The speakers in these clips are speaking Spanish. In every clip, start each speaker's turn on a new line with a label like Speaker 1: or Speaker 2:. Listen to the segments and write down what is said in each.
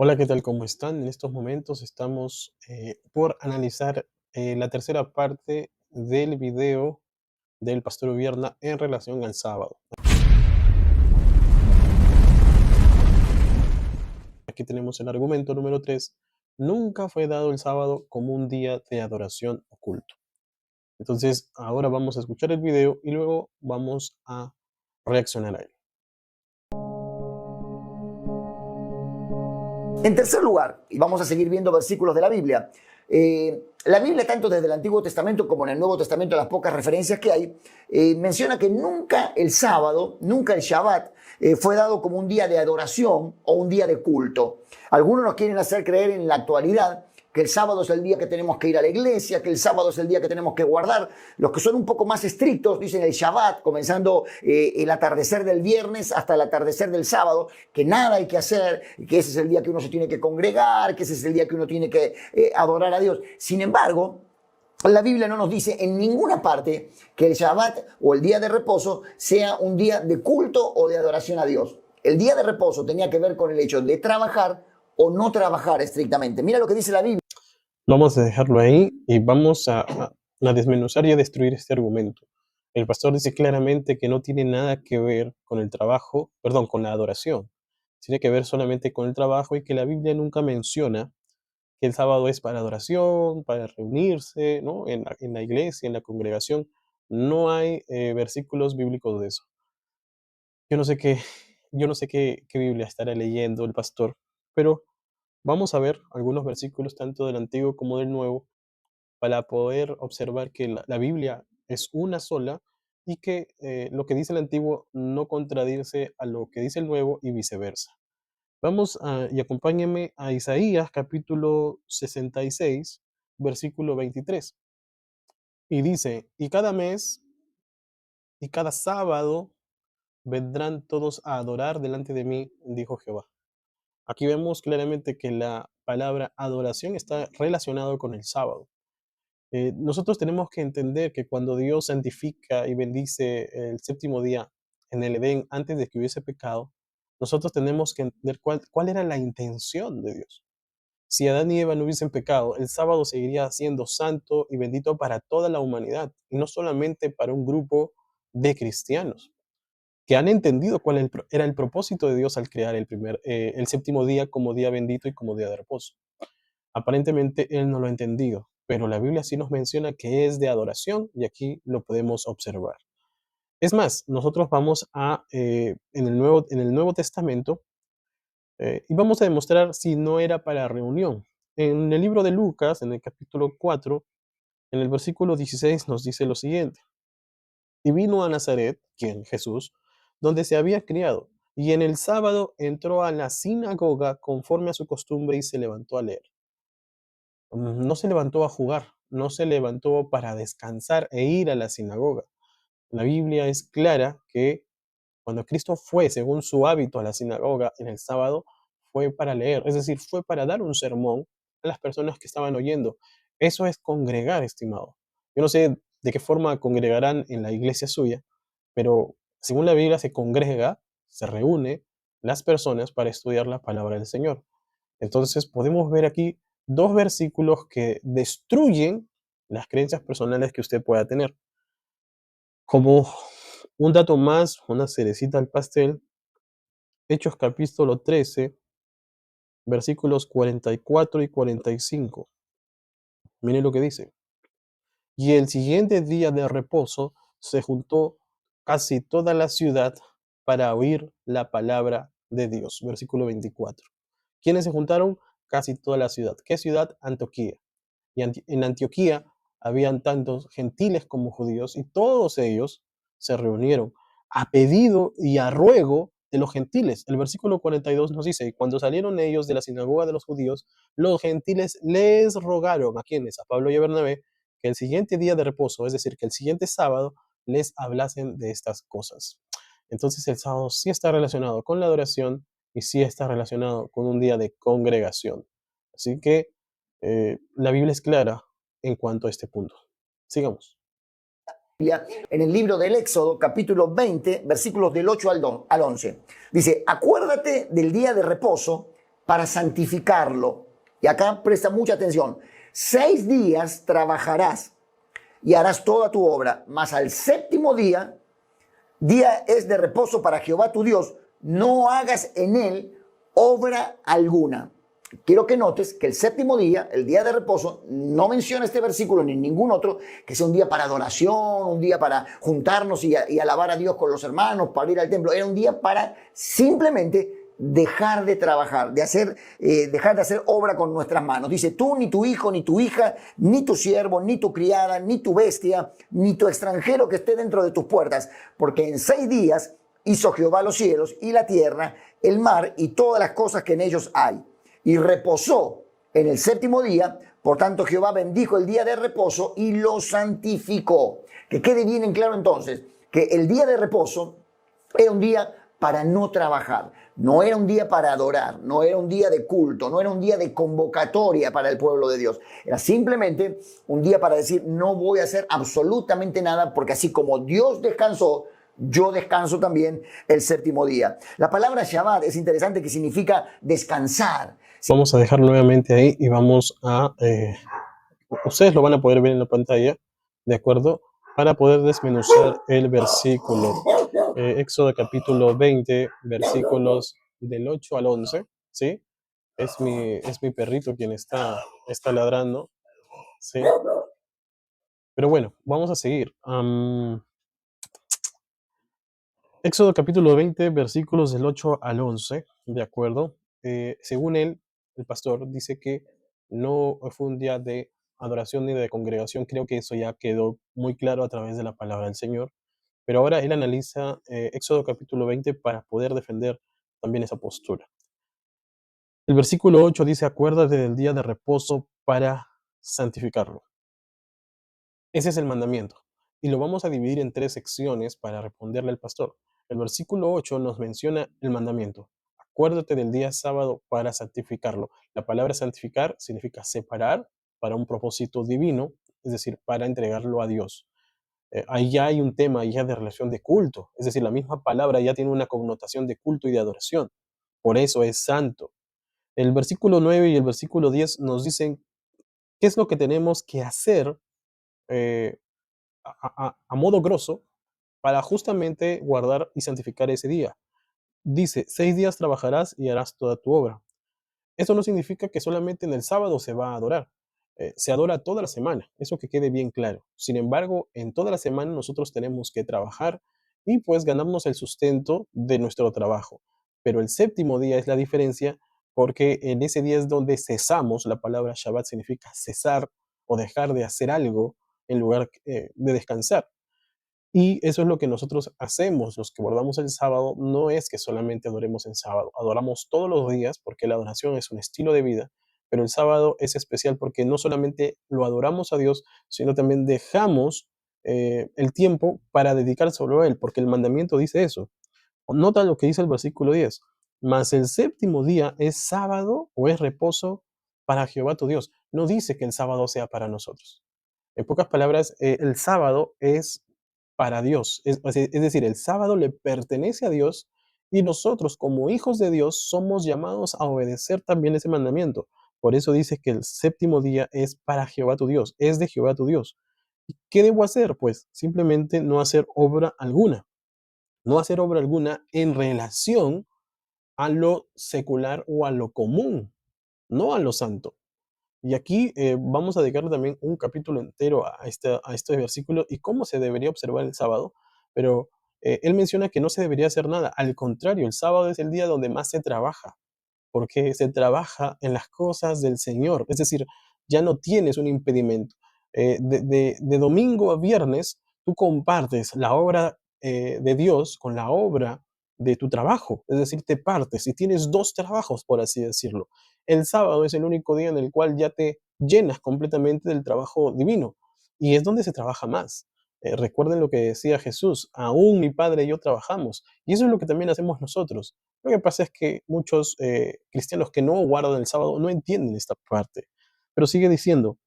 Speaker 1: Hola, ¿qué tal? ¿Cómo están? En estos momentos estamos por analizar la tercera parte del video del Pastor Vierna en relación al sábado. Aquí tenemos el argumento número 3. Nunca fue dado el sábado como un día de adoración oculto. Entonces, ahora vamos a escuchar el video y luego vamos a reaccionar a él.
Speaker 2: En tercer lugar, y vamos a seguir viendo versículos de la Biblia tanto desde el Antiguo Testamento como en el Nuevo Testamento, las pocas referencias que hay, menciona que nunca el sábado, nunca el Shabbat, fue dado como un día de adoración o un día de culto. Algunos nos quieren hacer creer en la actualidad que el sábado es el día que tenemos que ir a la iglesia, que el sábado es el día que tenemos que guardar. Los que son un poco más estrictos dicen el Shabbat, comenzando el atardecer del viernes hasta el atardecer del sábado, que nada hay que hacer, que ese es el día que uno se tiene que congregar, que ese es el día que uno tiene que adorar a Dios. Sin embargo, la Biblia no nos dice en ninguna parte que el Shabbat o el día de reposo sea un día de culto o de adoración a Dios. El día de reposo tenía que ver con el hecho de trabajar o no trabajar estrictamente. Mira lo que dice la Biblia.
Speaker 1: Vamos a dejarlo ahí y vamos a desmenuzar y a destruir este argumento. El pastor dice claramente que no tiene nada que ver con el trabajo, perdón, con la adoración. Tiene que ver solamente con el trabajo y que la Biblia nunca menciona que el sábado es para adoración, para reunirse, ¿no? En la iglesia, en la congregación. No hay versículos bíblicos de eso. Yo no sé qué, yo no sé qué Biblia estará leyendo el pastor, pero vamos a ver algunos versículos tanto del Antiguo como del Nuevo para poder observar que la Biblia es una sola y que lo que dice el Antiguo no contradice a lo que dice el Nuevo y viceversa. Y acompáñenme a Isaías capítulo 66, versículo 23. Y dice, y cada mes y cada sábado vendrán todos a adorar delante de mí, dijo Jehová. Aquí vemos claramente que la palabra adoración está relacionado con el sábado. Nosotros tenemos que entender que cuando Dios santifica y bendice el séptimo día en el Edén antes de que hubiese pecado, nosotros tenemos que entender cuál era la intención de Dios. Si Adán y Eva no hubiesen pecado, el sábado seguiría siendo santo y bendito para toda la humanidad, y no solamente para un grupo de cristianos que han entendido cuál era el propósito de Dios al crear el séptimo día como día bendito y como día de reposo. Aparentemente él no lo ha entendido, pero la Biblia sí nos menciona que es de adoración y aquí lo podemos observar. Es más, nosotros vamos en el Nuevo Testamento y vamos a demostrar si no era para reunión. En el libro de Lucas, en el capítulo 4, en el versículo 16 nos dice lo siguiente. Y vino a Nazaret, quien Jesús, donde se había criado, y en el sábado entró a la sinagoga conforme a su costumbre y se levantó a leer. No se levantó a jugar, no se levantó para descansar e ir a la sinagoga. La Biblia es clara que cuando Cristo fue, según su hábito, a la sinagoga en el sábado, fue para leer, es decir, fue para dar un sermón a las personas que estaban oyendo. Eso es congregar, estimado. Yo no sé de qué forma congregarán en la iglesia suya, pero según la Biblia se congrega, se reúne las personas para estudiar la palabra del Señor. Entonces podemos ver aquí dos versículos que destruyen las creencias personales que usted pueda tener. Como un dato más, una cerecita al pastel, Hechos capítulo 13, versículos 44 y 45. Miren lo que dice. Y el siguiente día de reposo se juntó casi toda la ciudad para oír la palabra de Dios. Versículo 24. ¿Quiénes se juntaron? Casi toda la ciudad. ¿Qué ciudad? Antioquía. Y en Antioquía habían tantos gentiles como judíos y todos ellos se reunieron a pedido y a ruego de los gentiles. El versículo 42 nos dice, cuando salieron ellos de la sinagoga de los judíos, los gentiles les rogaron, ¿a quiénes? A Pablo y a Bernabé, que el siguiente día de reposo, es decir, que el siguiente sábado, les hablasen de estas cosas. Entonces el sábado sí está relacionado con la adoración y sí está relacionado con un día de congregación. Así que la Biblia es clara en cuanto a este punto. Sigamos.
Speaker 2: En el libro del Éxodo, capítulo 20, versículos del 8 al 11. Dice, acuérdate del día de reposo para santificarlo. Y acá presta mucha atención. 6 días trabajarás y harás toda tu obra, mas al séptimo día es de reposo para Jehová tu Dios, no hagas en él obra alguna. Quiero que notes que el séptimo día, el día de reposo, no menciona este versículo ni ningún otro, que sea un día para adoración, un día para juntarnos y alabar a Dios con los hermanos, para ir al templo. Era un día para simplemente dejar de trabajar, dejar de hacer obra con nuestras manos. Dice, tú, ni tu hijo, ni tu hija, ni tu siervo, ni tu criada, ni tu bestia, ni tu extranjero que esté dentro de tus puertas, porque en 6 días hizo Jehová los cielos y la tierra, el mar y todas las cosas que en ellos hay. Y reposó en el séptimo día, por tanto Jehová bendijo el día de reposo y lo santificó. Que quede bien en claro entonces que el día de reposo era un día para no trabajar, no era un día para adorar, no era un día de culto, no era un día de convocatoria para el pueblo de Dios. Era simplemente un día para decir, no voy a hacer absolutamente nada, porque así como Dios descansó, yo descanso también el séptimo día. La palabra Shabbat es interesante, que significa descansar.
Speaker 1: Vamos a dejarlo nuevamente ahí y vamos a... ustedes lo van a poder ver en la pantalla, ¿de acuerdo? Para poder desmenuzar el versículo. Éxodo capítulo 20, versículos del 8 al 11, ¿sí? Es mi perrito quien está ladrando, ¿sí? Pero bueno, vamos a seguir. Éxodo capítulo 20, versículos del 8 al 11, ¿de acuerdo? Según él, el pastor dice que no fue un día de adoración ni de congregación. Creo que eso ya quedó muy claro a través de la palabra del Señor. Pero ahora él analiza Éxodo capítulo 20 para poder defender también esa postura. El versículo 8 dice, acuérdate del día de reposo para santificarlo. Ese es el mandamiento. Y lo vamos a dividir en 3 secciones para responderle al pastor. El versículo 8 nos menciona el mandamiento. Acuérdate del día sábado para santificarlo. La palabra santificar significa separar para un propósito divino, es decir, para entregarlo a Dios. Ahí ya hay un tema ya de relación de culto, es decir, la misma palabra ya tiene una connotación de culto y de adoración. Por eso es santo. El versículo 9 y el versículo 10 nos dicen qué es lo que tenemos que hacer eh, a modo grosso para justamente guardar y santificar ese día. Dice, 6 días trabajarás y harás toda tu obra. Eso no significa que solamente en el sábado se va a adorar. Se adora toda la semana, eso que quede bien claro. Sin embargo, en toda la semana nosotros tenemos que trabajar y pues ganarnos el sustento de nuestro trabajo. Pero el séptimo día es la diferencia, porque en ese día es donde cesamos. La palabra Shabbat significa cesar o dejar de hacer algo en lugar de descansar. Y eso es lo que nosotros hacemos, los que guardamos el sábado. No es que solamente adoremos en sábado, adoramos todos los días, porque la adoración es un estilo de vida, pero el sábado es especial porque no solamente lo adoramos a Dios, sino también dejamos el tiempo para dedicárselo a Él, porque el mandamiento dice eso. Nota lo que dice el versículo 10. Mas el séptimo día es sábado o es reposo para Jehová tu Dios. No dice que el sábado sea para nosotros. En pocas palabras, el sábado es para Dios. Es decir, el sábado le pertenece a Dios y nosotros como hijos de Dios somos llamados a obedecer también ese mandamiento. Por eso dice que el séptimo día es para Jehová tu Dios, es de Jehová tu Dios. ¿Y qué debo hacer? Pues simplemente no hacer obra alguna, no hacer obra alguna en relación a lo secular o a lo común, no a lo santo. Y aquí vamos a dedicarle también un capítulo entero a este versículo y cómo se debería observar el sábado, pero él menciona que no se debería hacer nada. Al contrario, el sábado es el día donde más se trabaja, porque se trabaja en las cosas del Señor. Es decir, ya no tienes un impedimento. De domingo a viernes, tú compartes la obra de Dios con la obra de tu trabajo. Es decir, te partes y tienes dos trabajos, por así decirlo. El sábado es el único día en el cual ya te llenas completamente del trabajo divino y es donde se trabaja más. Recuerden lo que decía Jesús, aún mi Padre y yo trabajamos. Y eso es lo que también hacemos nosotros. Lo que pasa es que muchos cristianos que no guardan el sábado no entienden esta parte. Pero sigue diciendo,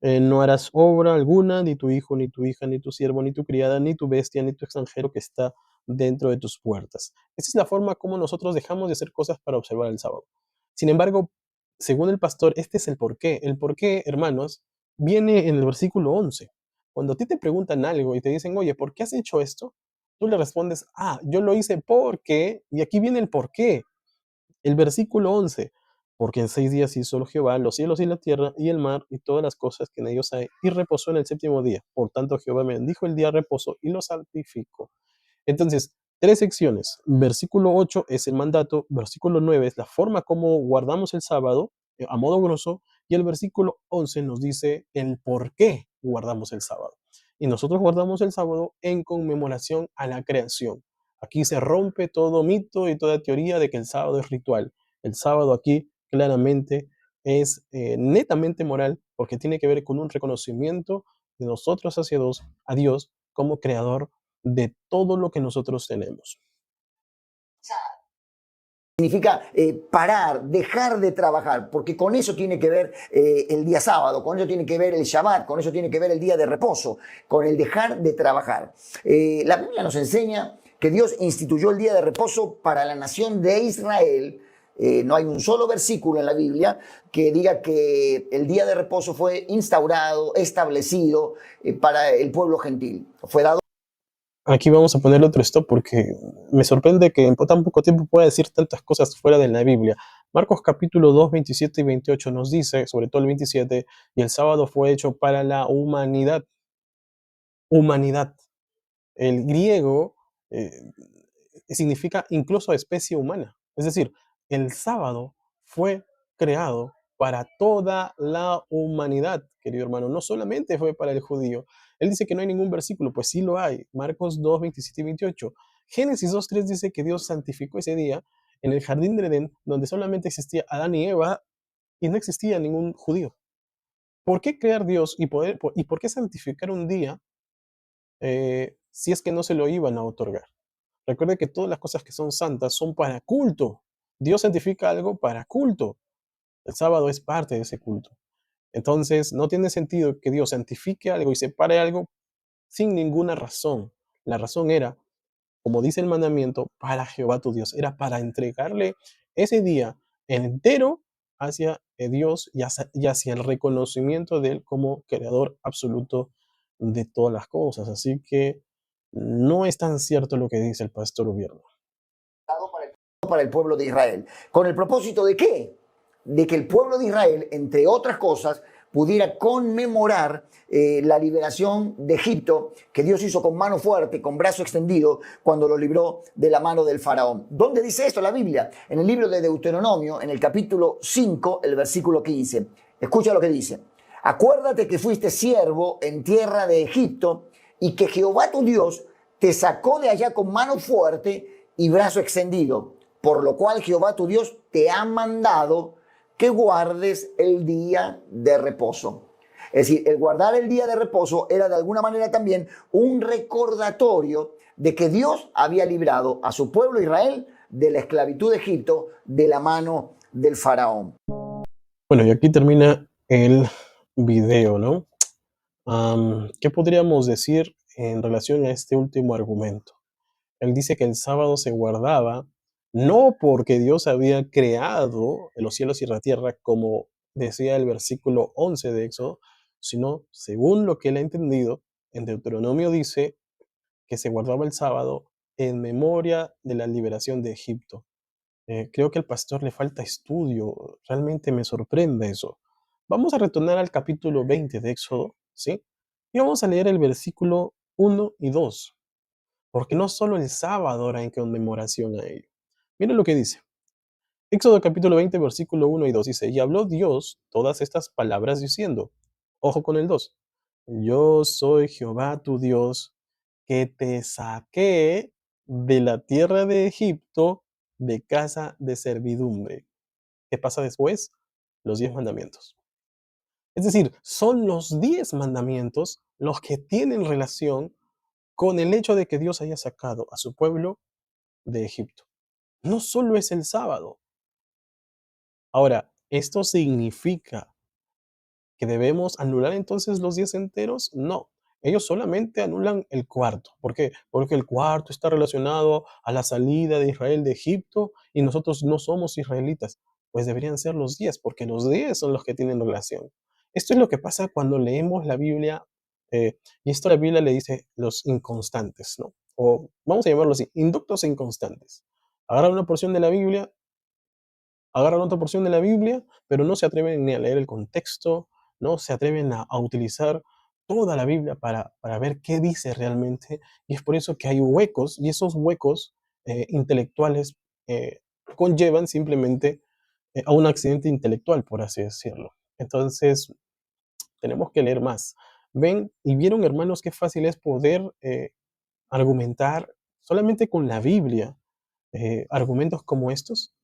Speaker 1: no harás obra alguna, ni tu hijo, ni tu hija, ni tu siervo, ni tu criada, ni tu bestia, ni tu extranjero que está dentro de tus puertas. Esa es la forma como nosotros dejamos de hacer cosas para observar el sábado. Sin embargo, según el pastor, este es el porqué. El porqué, hermanos, viene en el versículo 11. Cuando a ti te preguntan algo y te dicen, oye, ¿por qué has hecho esto? Tú le respondes, yo lo hice porque, y aquí viene el porqué. El versículo 11, porque en 6 días hizo Jehová los cielos y la tierra y el mar y todas las cosas que en ellos hay, y reposó en el séptimo día. Por tanto, Jehová bendijo el día de reposo y lo santificó. Entonces, tres secciones. Versículo 8 es el mandato, versículo 9 es la forma como guardamos el sábado, a modo grosso, y el versículo 11 nos dice el por qué guardamos el sábado. Y nosotros guardamos el sábado en conmemoración a la creación. Aquí se rompe todo mito y toda teoría de que el sábado es ritual. El sábado aquí claramente es netamente moral porque tiene que ver con un reconocimiento de nosotros hacia Dios, a Dios como creador de todo lo que nosotros tenemos.
Speaker 2: Significa parar, dejar de trabajar, porque con eso tiene que ver el día sábado, con eso tiene que ver el Shabbat, con eso tiene que ver el día de reposo, con el dejar de trabajar. La Biblia nos enseña que Dios instituyó el día de reposo para la nación de Israel. No hay un solo versículo en la Biblia que diga que el día de reposo fue instaurado, establecido para el pueblo gentil. Fue dado.
Speaker 1: Aquí vamos a poner otro stop porque me sorprende que en tan poco tiempo pueda decir tantas cosas fuera de la Biblia. Marcos capítulo 2, 27 y 28 nos dice, sobre todo el 27, y el sábado fue hecho para la humanidad. Humanidad. El griego eh, significa incluso especie humana. Es decir, el sábado fue creado para toda la humanidad, querido hermano. No solamente fue para el judío. Él dice que no hay ningún versículo, pues sí lo hay. Marcos 2, 27 y 28. Génesis 2, 3 dice que Dios santificó ese día en el jardín de Edén, donde solamente existía Adán y Eva y no existía ningún judío. ¿Por qué crear Dios y por qué santificar un día si es que no se lo iban a otorgar? Recuerde que todas las cosas que son santas son para culto. Dios santifica algo para culto. El sábado es parte de ese culto. Entonces, no tiene sentido que Dios santifique algo y separe algo sin ninguna razón. La razón era, como dice el mandamiento, para Jehová tu Dios. Era para entregarle ese día entero hacia Dios y hacia el reconocimiento de Él como creador absoluto de todas las cosas. Así que no es tan cierto lo que dice el pastor Ubierno.
Speaker 2: Para el pueblo de Israel. ¿Con el propósito de qué? De que el pueblo de Israel, entre otras cosas, pudiera conmemorar la liberación de Egipto que Dios hizo con mano fuerte, con brazo extendido, cuando lo libró de la mano del faraón. ¿Dónde dice esto la Biblia? En el libro de Deuteronomio, en el capítulo 5, el versículo 15. Escucha lo que dice. Acuérdate que fuiste siervo en tierra de Egipto y que Jehová tu Dios te sacó de allá con mano fuerte y brazo extendido, por lo cual Jehová tu Dios te ha mandado que guardes el día de reposo. Es decir, el guardar el día de reposo era de alguna manera también un recordatorio de que Dios había librado a su pueblo Israel de la esclavitud de Egipto de la mano del faraón.
Speaker 1: Bueno, y aquí termina el video, ¿no? ¿Qué podríamos decir en relación a este último argumento? Él dice que el sábado se guardaba no porque Dios había creado los cielos y la tierra, como decía el versículo 11 de Éxodo, sino según lo que él ha entendido, en Deuteronomio dice que se guardaba el sábado en memoria de la liberación de Egipto. Creo que al pastor le falta estudio, realmente me sorprende eso. Vamos a retornar al capítulo 20 de Éxodo, ¿sí? Y vamos a leer el versículo 1 y 2, porque no solo el sábado era en conmemoración a ello. Miren lo que dice. Éxodo capítulo 20, versículo 1 y 2 dice, y habló Dios todas estas palabras diciendo, ojo con el 2, yo soy Jehová tu Dios, que te saqué de la tierra de Egipto de casa de servidumbre. ¿Qué pasa después? Los 10 mandamientos. Es decir, son los 10 mandamientos los que tienen relación con el hecho de que Dios haya sacado a su pueblo de Egipto. No solo es el sábado. Ahora, ¿esto significa que debemos anular entonces los 10 enteros? No. Ellos solamente anulan el cuarto. ¿Por qué? Porque el cuarto está relacionado a la salida de Israel de Egipto y nosotros no somos israelitas. pues deberían ser los días, porque los días son los que tienen relación. Esto es lo que pasa cuando leemos la Biblia, y esto la Biblia le dice los inconstantes, ¿no? O vamos a llamarlo así, inductos e inconstantes. Agarran una porción de la Biblia, agarran otra porción de la Biblia, pero no se atreven ni a leer el contexto, no se atreven a utilizar toda la Biblia para ver qué dice realmente, y es por eso que hay huecos, y esos huecos intelectuales conllevan simplemente a un accidente intelectual, por así decirlo. Entonces, tenemos que leer más. Ven y vieron, hermanos, qué fácil es poder argumentar solamente con la Biblia argumentos como estos.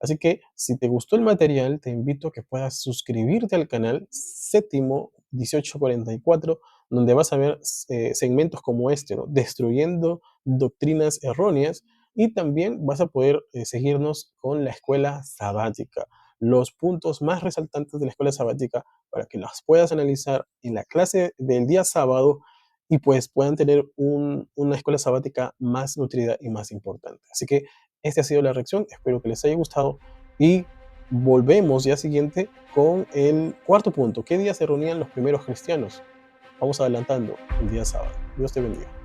Speaker 1: Así que si te gustó el material, te invito a que puedas suscribirte al canal Séptimo 1844, donde vas a ver segmentos como este, ¿no? Destruyendo doctrinas erróneas, y también vas a poder seguirnos con la escuela sabática, los puntos más resaltantes de la escuela sabática para que las puedas analizar en la clase del día sábado y pues puedan tener una escuela sabática más nutrida y más importante. Así que esta ha sido la reacción, espero que les haya gustado y volvemos día siguiente con el cuarto punto. ¿Qué día se reunían los primeros cristianos? Vamos adelantando el día sábado. Dios te bendiga.